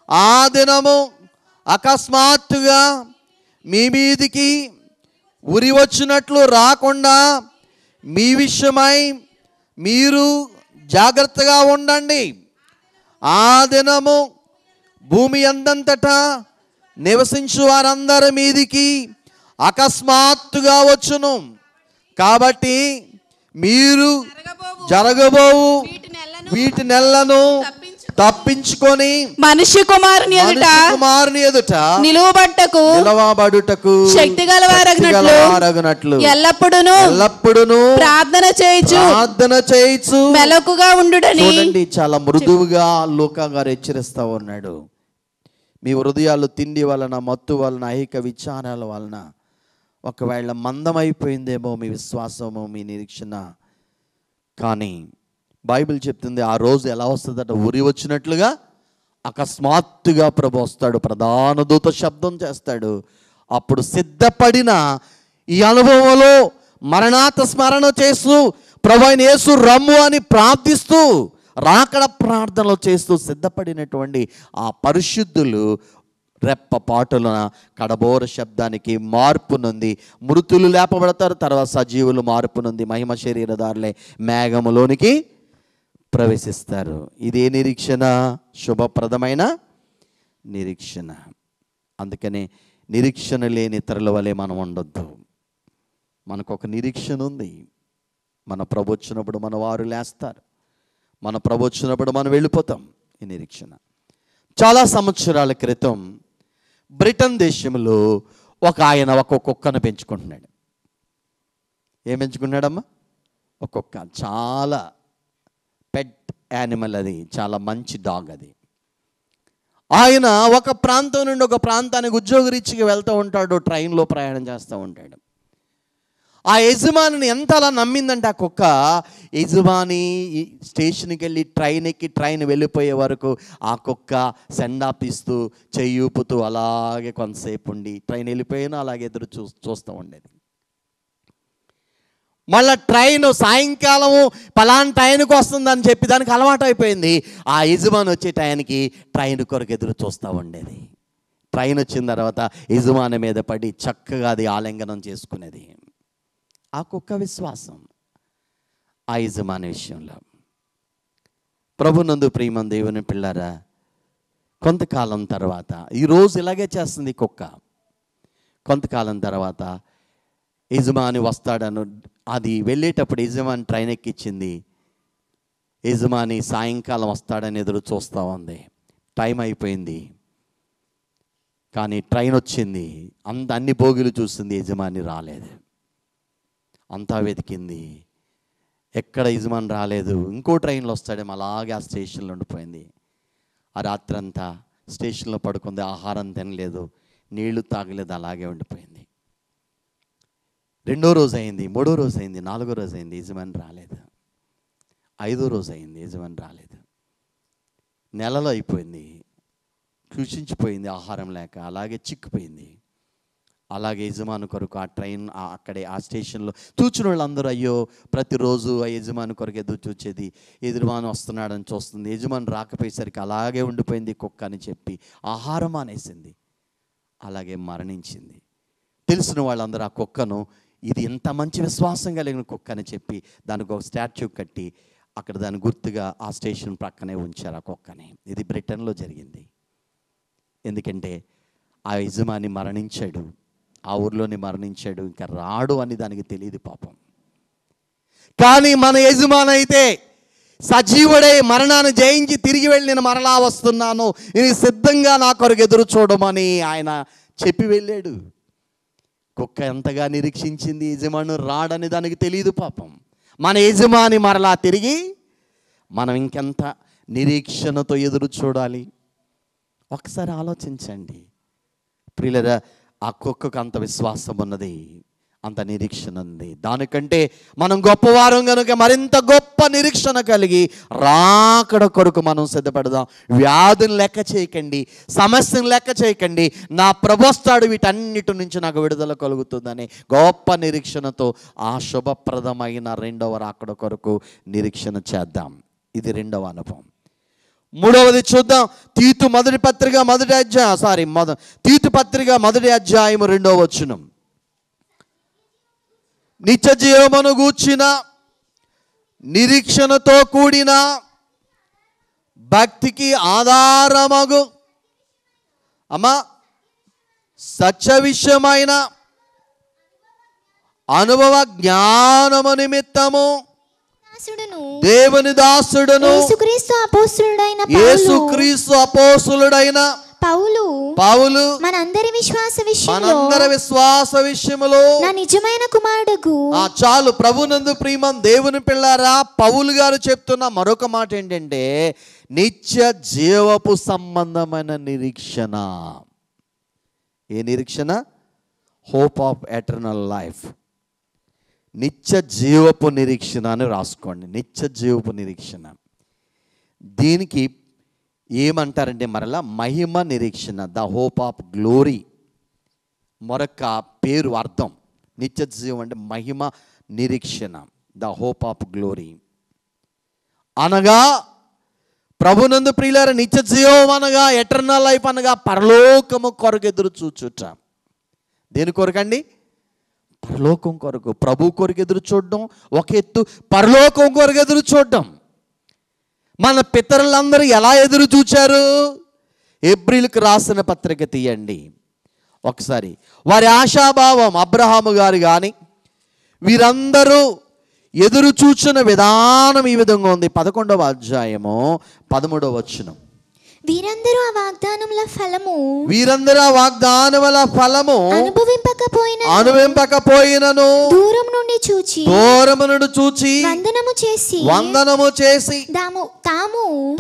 ఆ దినము అకస్మాత్తుగా మీ మీదికి ఉరి వచ్చినట్లు రాకుండా మీ విషయమై మీరు జాగ్రత్తగా ఉండండి. ఆ దినము భూమి అందంతటా నివసించు వారందరి మీదికి అకస్మాత్తుగా వచ్చును. కాబట్టి మీరు జరగబోవు వీటి నెలను తప్పించుకొని మనుష్య కుమారుని ఎదుట నిలవబడుటకు శక్తి గలవారగునట్లు ఎల్లప్పుడూ ప్రార్థన చేయుచు మెలకుగా ఉండుడని. చూడండి, చాలా మృదువుగా లూకా గారు హెచ్చరిస్తా ఉన్నాడు. మీ హృదయాలు తిండి వలన, మత్తు వలన, ఐహిక విచారాల వలన ఒకవేళ మందమైపోయిందేమో మీ విశ్వాసము, మీ నిరీక్షణ. కానీ బైబిల్ చెప్తుంది ఆ రోజు ఎలా వస్తుందట? ఉరి వచ్చినట్లుగా అకస్మాత్తుగా ప్రభు వస్తాడు, ప్రధాన దూత శబ్దం చేస్తాడు. అప్పుడు సిద్ధపడిన ఈ అనుభవంలో మరణాత స్మరణ చేస్తూ ప్రభు అయిన యేసు రమ్ము అని ప్రార్థిస్తూ, రాకడ ప్రార్థనలు చేస్తూ సిద్ధపడినటువంటి ఆ పరిశుద్ధులు రెప్పపాటున కడబోర శబ్దానికి మార్పు నొంది మృతులు లేపబడతారు. తర్వాత సజీవులు మార్పు నొంది మహిమ శరీరధారులే మేఘములోనికి ప్రవేశిస్తారు. ఇదే నిరీక్షణ, శుభప్రదమైన నిరీక్షణ. అందుకనే నిరీక్షణ లేని ఇతరుల వలె మనం ఉండొద్దు. మనకు ఒక నిరీక్షణ ఉంది. మన ప్రభు వచ్చినప్పుడు మన వారు లేస్తారు, మన ప్రభు వచ్చినప్పుడు మనం వెళ్ళిపోతాం. ఈ నిరీక్షణ. చాలా సంవత్సరాల క్రితం బ్రిటన్ దేశంలో ఆయన ఒక కుక్కను పెంచుకుంటున్నాడు. ఏం పెంచుకున్నాడమ్మా? ఒక కుక్క. చాలా పెట్ యానిమల్, అది చాలా మంచి డాగ్. అది ఆయన ఒక ప్రాంతం నుండి ఒక ప్రాంతానికి ఉద్యోగరీత్యా వెళ్తూ ఉంటాడు, ట్రైన్లో ప్రయాణం చేస్తూ ఉంటాడు. ఆ యజమానిని ఎంత అలా నమ్మిందంటే ఆ కుక్క, యజమాని స్టేషన్కి వెళ్ళి ట్రైన్ ఎక్కి ట్రైన్ వెళ్ళిపోయే వరకు ఆ కుక్క సెండాప్ ఇస్తూ చెయ్యూపుతూ అలాగే కొంతసేపు ఉండి, ట్రైన్ వెళ్ళిపోయినా అలాగే ఎదురు చూస్తూ ఉండేది. మళ్ళీ ట్రైన్ సాయంకాలము పలానా టైంకి వస్తుందని చెప్పి దానికి అలవాటు అయిపోయింది. ఆ యజమాని వచ్చే టైంకి ట్రైన్ కొరకు ఎదురు చూస్తూ ఉండేది. ట్రైన్ వచ్చిన తర్వాత యజమాని మీద పడి చక్కగా అది ఆలింగనం చేసుకునేది. ఆ కుక్క విశ్వాసం ఆ యజమాని విషయంలో. ప్రభునందు ప్రియమైన దేవుని పిల్లారా, కొంతకాలం తర్వాత ఈరోజు ఇలాగే చేస్తుంది కుక్క. కొంతకాలం తర్వాత యజమాని వస్తాడను అది వెళ్ళేటప్పుడు యజమాని ట్రైన్ ఎక్కించింది. యజమాని సాయంకాలం వస్తాడని ఎదురు చూస్తూ ఉంది. టైం అయిపోయింది, కానీ ట్రైన్ వచ్చింది. అన్ని బోగిలు చూసింది, యజమాని రాలేదు. అంతా వెతికింది, ఎక్కడ యజమాని రాలేదు. ఇంకో ట్రైన్లో వస్తాడేమో, అలాగే ఆ స్టేషన్లో ఉండిపోయింది. ఆ రాత్రంతా స్టేషన్లో పడుకుంది, ఆహారం తినలేదు, నీళ్లు తాగలేదు, అలాగే ఉండిపోయింది. 2వ రోజు అయింది, 3వ రోజు అయింది, 4వ రోజు అయింది, యజమాని రాలేదు. 5వ రోజు అయింది, యజమాని రాలేదు. నెలలో అయిపోయింది, కృషించిపోయింది, ఆహారం లేక అలాగే చిక్కిపోయింది. అలాగే యజమాని కొరకు ఆ ట్రైన్ అక్కడే ఆ స్టేషన్లో చూచిన వాళ్ళందరూ అయ్యో ప్రతిరోజు ఆ యజమాని కొరకు ఎదురు చూచేది, యజమాని వస్తున్నాడని చూస్తుంది. యజమాని రాకపోయేసరికి అలాగే ఉండిపోయింది కుక్క అని చెప్పి ఆహారం మానేసింది, అలాగే మరణించింది. తెలిసిన వాళ్ళందరూ ఆ కుక్కను ఇది ఇంత మంచి విశ్వాసం కలిగిన కుక్క అని చెప్పి దానికి ఒక స్టాచ్యూ కట్టి అక్కడ దాని గుర్తుగా ఆ స్టేషన్ ప్రక్కనే ఉంచారు ఆ కుక్కని. ఇది బ్రిటన్లో జరిగింది. ఎందుకంటే ఆ యజమాని మరణించాడు, ఆ ఊర్లోనే మరణించాడు, ఇంకా రాడు అని దానికి తెలియదు పాపం. కానీ మన యజమాని అయితే సజీవుడై మరణాన్ని జయించి తిరిగి వెళ్ళి నేను మరలా వస్తున్నాను, ఇది సిద్ధంగా నా కొరకు ఎదురు చూడమని ఆయన చెప్పి వెళ్ళాడు. కుక్క ఎంతగా నిరీక్షించింది, యజమాని రాడని దానికి తెలియదు పాపం. మన యజమాని మరలా తిరిగి మనం ఇంకెంత నిరీక్షణతో ఎదురు చూడాలి. ఒకసారి ఆలోచించండి ప్రియులారా, ఆ కుక్కకు అంత విశ్వాసం ఉన్నది, అంత నిరీక్షణ ఉంది. దానికంటే మనం గొప్పవారం కనుక మరింత గొప్ప నిరీక్షణ కలిగి రాకడ కొరకు మనం సిద్ధపడదాం. వ్యాధిని లెక్క చేయకండి, సమస్యను లెక్క చేయకండి, నా ప్రభు వస్తాడు, వీటన్నిటి నుంచి నాకు విడుదల కలుగుతుందని గొప్ప నిరీక్షణతో ఆ శుభప్రదమైన 2వ రాకడ కొరకు నిరీక్షణ చేద్దాం. ఇది 2వ అనుభవం. 3వది చూద్దాం. తీతు పత్రిక మొదటి అధ్యాయం 2వ వచనం. నిత్య జీవమును గూర్చిన నిరీక్షణతో కూడిన భక్తికి ఆధారమగు సత్య విషయమైన అనుభవ జ్ఞానము నిమిత్తము దేవుని దాసుడును యేసుక్రీస్తు అపోస్తలుడైన పౌలు మనందరి విశ్వాస విషయములో నా నిజమైన కుమారుడు. చాలు. ప్రభునందు ప్రియమైన దేవుని పిల్లారా, పౌలు గారు చెప్తున్న మరొక మాట ఏంటంటే నిత్య జీవపు సంబంధమైన నిరీక్షణ. ఏ నిరీక్షణ? Hope of eternal life. నిత్య జీవపు నిరీక్షణ అని రాసుకోండి. నిత్య జీవపు నిరీక్షణ. దీనికి ఏమంటారంటే మరలా మహిమ నిరీక్షణ, ద హోప్ ఆఫ్ గ్లోరీ. మరొక పేరు అర్థం నిత్య జీవం అంటే మహిమ నిరీక్షణ, ద హోప్ ఆఫ్ గ్లోరీ. అనగా ప్రభునందు ప్రియులారా, నిత్య జీవం అనగా ఎటర్నల్ లైఫ్ అనగా పరలోకము కొరకు ఎదురు చూచుట. దేని కొరకండి? పరలోకం కొరకు. ప్రభు కొరకు ఎదురు చూడడం ఒక ఎత్తు, పరలోకం కొరకు ఎదురు చూడడం. మన పితరులందరూ ఎలా ఎదురు చూచారు? హెబ్రీయులకు రాసిన పత్రిక తీయండి ఒకసారి. వారి ఆశాభావం అబ్రహాము గారు కానీ వీరందరూ ఎదురు చూచిన విధానం ఈ విధంగా ఉంది. 11వ అధ్యాయము 13వ వచనం. వీరందరూ ఆ వాగ్దానముల ఫలము అనుభవింపకపోయినను దూరము నుండి చూచి వందనము చేసి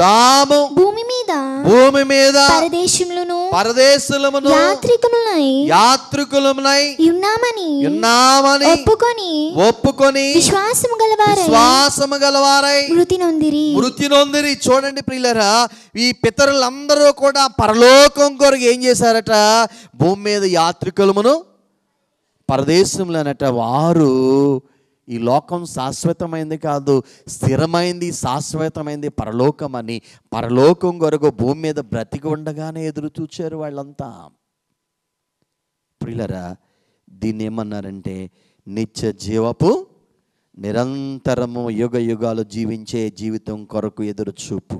తాము భూమి మీద పరదేశులమును యాత్రికులమునై ఉన్నామని ఒప్పుకొని విశ్వాసము గలవారై మృతి నొందిరి. చూడండి ప్రియులారా, ఈ పితరులందరూ కూడా పరలోకం కొరకు ఏం చేశారట? భూమి మీద యాత్రికులమును పరదేశంలోనట. వారు ఈ లోకం శాశ్వతమైంది కాదు, స్థిరమైంది, శాశ్వతమైంది పరలోకం అని పరలోకం కొరకు భూమి మీద బ్రతికి ఉండగానే ఎదురు చూచారు వాళ్ళంతా. ప్రియులరా, దీన్ని ఏమన్నారంటే నిత్య జీవపు నిరంతరము యుగ యుగాలు జీవించే జీవితం కొరకు ఎదురు చూపు.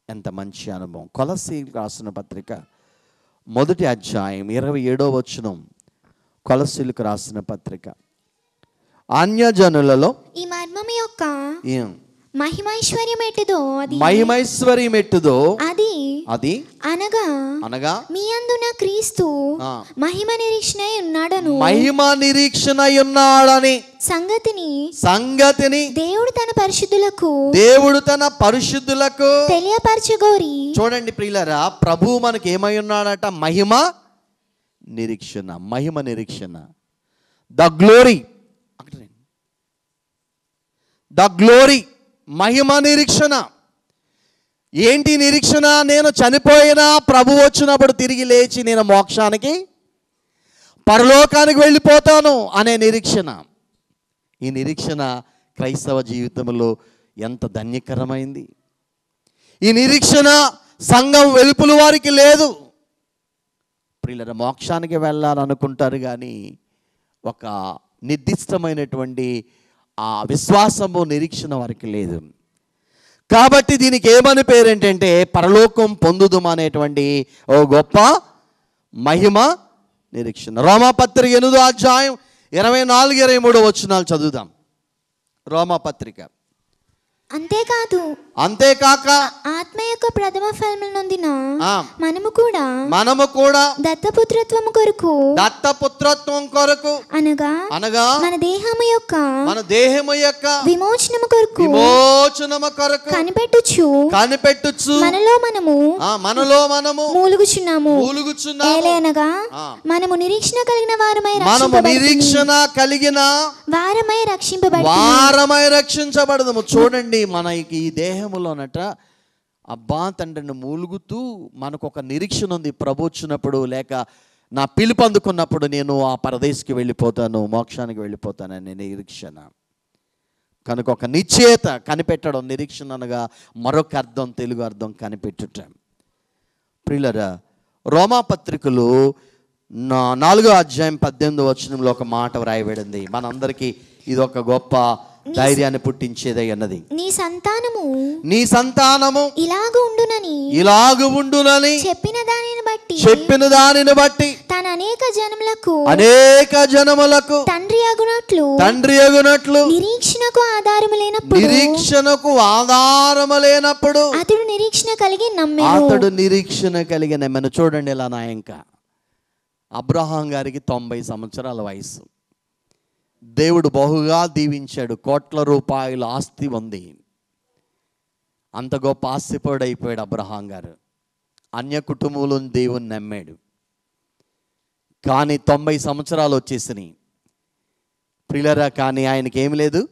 ఎంత మంచి అనుభవం. కొలస్సీయులకు రాసిన పత్రిక 1వ అధ్యాయం 27వ వచనం. కొలస్సీయులకు రాసిన పత్రిక. అన్యజనులలో ఈ మర్మము యొక్క మహిమైశ్వర్యం ఎట్టుదో అది అనగా మీ యందున క్రీస్తు మహిమ నిరీక్షణ ఉన్నాడని సంగతిని దేవుడు తన పరిశుద్ధులకు తెలియపరచగోరి. చూడండి ప్రియులారా, ప్రభువు మనకి ఏమై ఉన్నాడట? మహిమ నిరీక్షణ. ద గ్లోరీ, మహిమ నిరీక్షణ. ఏంటి నిరీక్షణ? నేను చనిపోయినా ప్రభు వచ్చినప్పుడు తిరిగి లేచి నేను మోక్షానికి, పరలోకానికి వెళ్ళిపోతాను అనే నిరీక్షణ. ఈ నిరీక్షణ క్రైస్తవ జీవితంలో ఎంత ధన్యకరమైంది. ఈ నిరీక్షణ సంఘం వెలుపుల వారికి లేదు. ప్రియుల మోక్షానికి వెళ్ళాలనుకుంటారు కానీ ఒక నిర్దిష్టమైనటువంటి ఆ విశ్వాసము, నిరీక్షణ వారికి లేదు. కాబట్టి దీనికి ఏమని పేరు ఏంటంటే పరలోకం పొందుదుమా అనేటువంటి ఓ గొప్ప మహిమ నిరీక్షణ. రోమాపత్రిక 8వ అధ్యాయం 24-23 వచనాలు చదువుదాం. రోమాపత్రిక. అంతేకాక ఆత్మ యొక్క ప్రథమ ఫలములు నొందిన మనము కూడా దత్తపుత్రత్వం కొరకు అనగా మన దేహము యొక్క విమోచనము కొరకు కనిపెట్టుచు మనలో మనము మూలుగుచున్నాము. ఏలైనగా మనము నిరీక్షణ కలిగిన వారమై రక్షించబడదుము. చూడండి, మనకి ఈ దేహములోనట అబ్బా తండ్రిని మూలుగుతూ మనకు ఒక నిరీక్షణ ఉంది. ప్రభు వచ్చినప్పుడు లేక నా పిలుపు అందుకున్నప్పుడు నేను ఆ పరదేశికి వెళ్ళిపోతాను, మోక్షానికి వెళ్ళిపోతాననే నిరీక్షణ. కనుక ఒక నిశ్చయత, కనిపెట్టడం. నిరీక్షణ అనగా మరొక అర్థం, తెలుగు అర్థం కనిపెట్టుట. ప్రియులరా, రోమాపత్రికలు 4వ అధ్యాయం 18వ వచనంలో ఒక మాట వ్రాయబడింది. మనందరికీ ఇది ఒక గొప్ప ధైర్యాన్ని పుట్టించేదే అన్నది. నీ సంతానము ఇలాగు ఉండునని చెప్పిన దానిని బట్టి తన అనేక జనములకు తండ్రి అగునట్లు నిరీక్షణకు ఆధారము లేనప్పుడు అతడు నిరీక్షణ కలిగి నమ్మెను. చూడండి ఎలా నాయంక అబ్రహాం గారికి 90 సంవత్సరాల వయసు. దేవుడు బహుగా దీవించాడు. కోట్ల రూపాయల ఆస్తి ఉంది. అంత గొప్ప ఆస్తిపరుడైపోయాడు అబ్రహాం గారు. అన్య కుటుంబంలో దేవుని నమ్మాడు. కానీ 90 సంవత్సరాలు వచ్చేసినాయి ప్రియులరా. కానీ ఆయనకి ఏమి లేదు,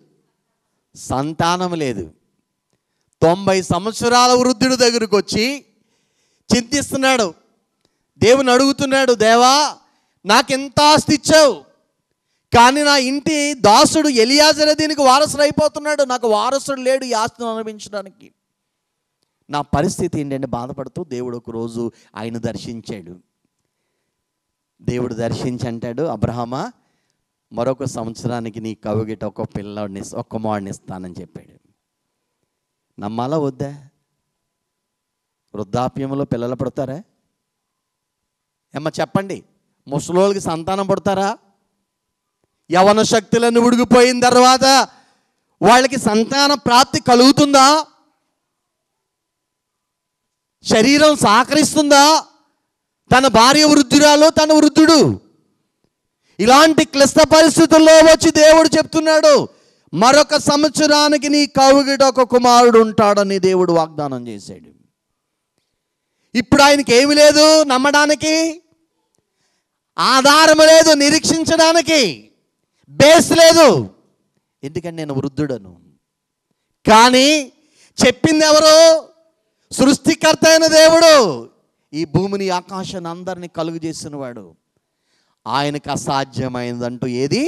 సంతానం లేదు. 90 సంవత్సరాల వృద్ధుడి దగ్గరకు వచ్చి చింతిస్తున్నాడు. దేవుని అడుగుతున్నాడు, దేవా నాకెంత ఆస్తి ఇచ్చావు, కానీ నా ఇంటి దాసుడు ఎలియాజరే దీనికి వారసుడు అయిపోతున్నాడు, నాకు వారసుడు లేడు ఈ ఆస్తిని అనుభవించడానికి. నా పరిస్థితి ఏంటంటే బాధపడుతూ దేవుడు ఒక రోజు ఆయన దర్శించాడు. దేవుడు దర్శించి అంటాడు, అబ్రహామా మరొక సంవత్సరానికి నీ కవుగిట ఒక కుమారుడిని ఇస్తానని చెప్పాడు. నమ్మాలా వద్దా? వృద్ధాప్యంలో పిల్లలు పడతారా? ఏమ్మా చెప్పండి, ముసలోళ్ళకి సంతానం పడతారా? యవన శక్తులను ఉడిగిపోయిన తర్వాత వాళ్ళకి సంతాన ప్రాప్తి కలుగుతుందా? శరీరం సహకరిస్తుందా? తన భార్య వృద్ధురాలు, తన వృద్ధుడు. ఇలాంటి క్లిష్ట పరిస్థితుల్లో వచ్చి దేవుడు చెప్తున్నాడు, మరొక సంవత్సరానికి నీ కవుగిట ఒక కుమారుడు ఉంటాడని దేవుడు వాగ్దానం చేశాడు. ఇప్పుడు ఆయనకి ఏమి లేదు, నమ్మడానికి ఆధారం లేదు, నిరీక్షించడానికి బేస్ లేదు. ఎందుకంటే నేను వృద్ధుడను. కానీ చెప్పింది ఎవరు? సృష్టికర్త అయిన దేవుడు. ఈ భూమిని, ఆకాశాన్ని అందరినీ కలుగు చేసిన వాడు. ఆయనకు అసాధ్యమైందంటూ ఏది?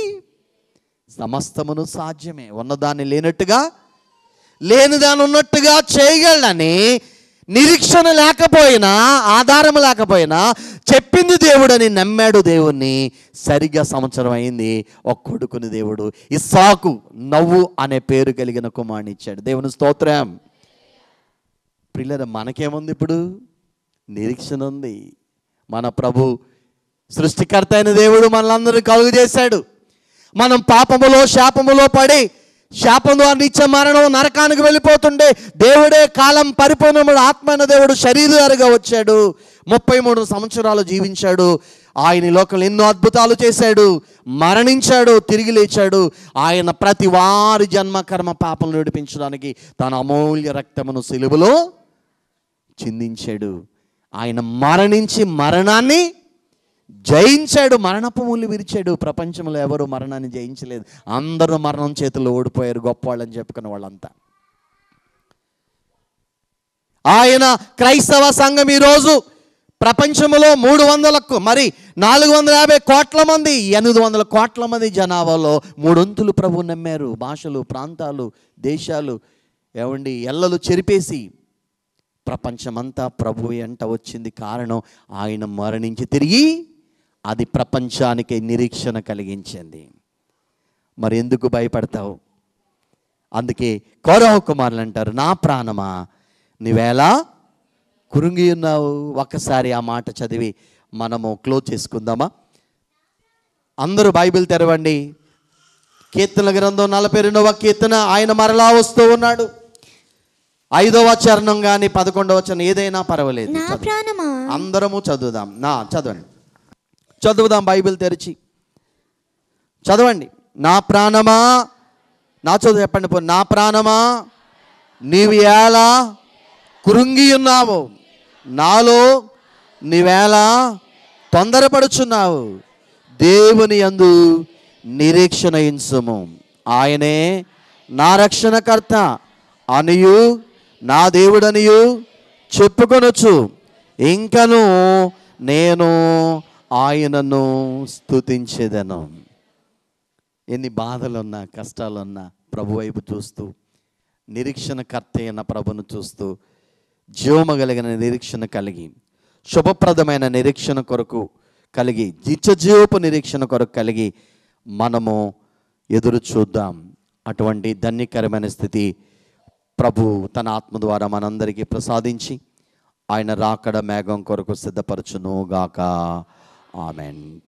సమస్తమును సాధ్యమే. ఉన్నదాన్ని లేనట్టుగా, లేనిదాన్ని ఉన్నట్టుగా చేయగలడని నిరీక్షణ లేకపోయినా, ఆధారం లేకపోయినా చెప్పింది దేవుడని నమ్మాడు దేవుణ్ణి. సరిగ్గా సంవత్సరం అయింది, ఒక కొడుకుని దేవుడు ఇస్సాకు, నవ్వు అనే పేరు కలిగిన కుమారుని ఇచ్చాడు. దేవుని స్తోత్రం. ప్రియులారా, మనకేముంది ఇప్పుడు? నిరీక్షణ ఉంది. మన ప్రభు సృష్టికర్త అయిన దేవుడు మనలందరూ కలుగు చేశాడు. మనం పాపములో శాపములో పడి, శాపం ద్వారా నిత్య మరణం నరకానికి వెళ్ళిపోతుండే దేవుడే కాలం పరిపూర్ణముడు ఆత్మైన దేవుడు శరీరధారిగా వచ్చాడు. 33 సంవత్సరాలు జీవించాడు. ఆయన ఈ లోకంలో ఎన్నో అద్భుతాలు చేశాడు, మరణించాడు, తిరిగి లేచాడు. ఆయన ప్రతి వారి జన్మ కర్మ పాపలను విడిపించడానికి తన అమూల్య రక్తమును సిలువలో చిందించాడు. ఆయన మరణించి మరణాన్ని జయించాడు, మరణపు ముళ్ళు విరిచాడు. ప్రపంచంలో ఎవరు మరణాన్ని జయించలేదు. అందరూ మరణం చేతుల్లో ఓడిపోయారు, గొప్పవాళ్ళని చెప్పుకున్న వాళ్ళంతా. ఆయన క్రైస్తవ సంఘం ఈరోజు ప్రపంచంలో 450 కోట్ల మంది, 800 కోట్ల మంది జనాభాలో 3 ప్రభు నమ్మారు. భాషలు, ప్రాంతాలు, దేశాలు ఎల్లలు చెరిపేసి ప్రపంచమంతా ప్రభు ఎంట వచ్చింది. కారణం ఆయన మరణించి తిరిగి అది ప్రపంచానికి నిరీక్షణ కలిగించింది. మరి ఎందుకు భయపడతావు? అందుకే కౌరవ కుమారులు అంటారు, నా ప్రాణమా నీవేలా కురుంగి ఉన్నావు. ఒక్కసారి ఆ మాట చదివి మనము క్లోజ్ చేసుకుందామా? అందరూ బైబిల్ తెరవండి. కీర్తనల గ్రంథం 42వ కీర్తన. ఆయన మరలా వస్తూ ఉన్నాడు. 5వ చరణం కానీ 11వ చరణం ఏదైనా పర్వాలేదు, అందరము చదువుదాం. చదువుదాం బైబిల్ తెరిచి చదవండి. నా ప్రాణమా, నా చదువు చెప్పండి. నా ప్రాణమా నీవు ఎలా కృంగి ఉన్నావు, నాలో నీవేలా తొందరపడుచున్నావు. దేవుని యందు నిరీక్షణ ఉంచుము, ఆయనే నా రక్షణకర్త అనియు నా దేవుడనియు చెప్పుకొనొచ్చు. ఇంకను నేను ఆయనను స్తుతించెదను. ఎన్ని బాధలున్నా, కష్టాలున్నా ప్రభు వైపు చూస్తూ, నిరీక్షణకర్త అయిన ప్రభును చూస్తూ, జీవము కలిగిన నిరీక్షణ కలిగి, శుభప్రదమైన నిరీక్షణ కొరకు కలిగి, నిత్యజీవపు నిరీక్షణ కొరకు కలిగి మనము ఎదురు చూద్దాం. అటువంటి ధన్యకరమైన స్థితి ప్రభు తన ఆత్మ ద్వారా మనందరికీ ప్రసాదించి ఆయన రాకడ మేఘం కొరకు సిద్ధపరచును గాక. ఆమెన్.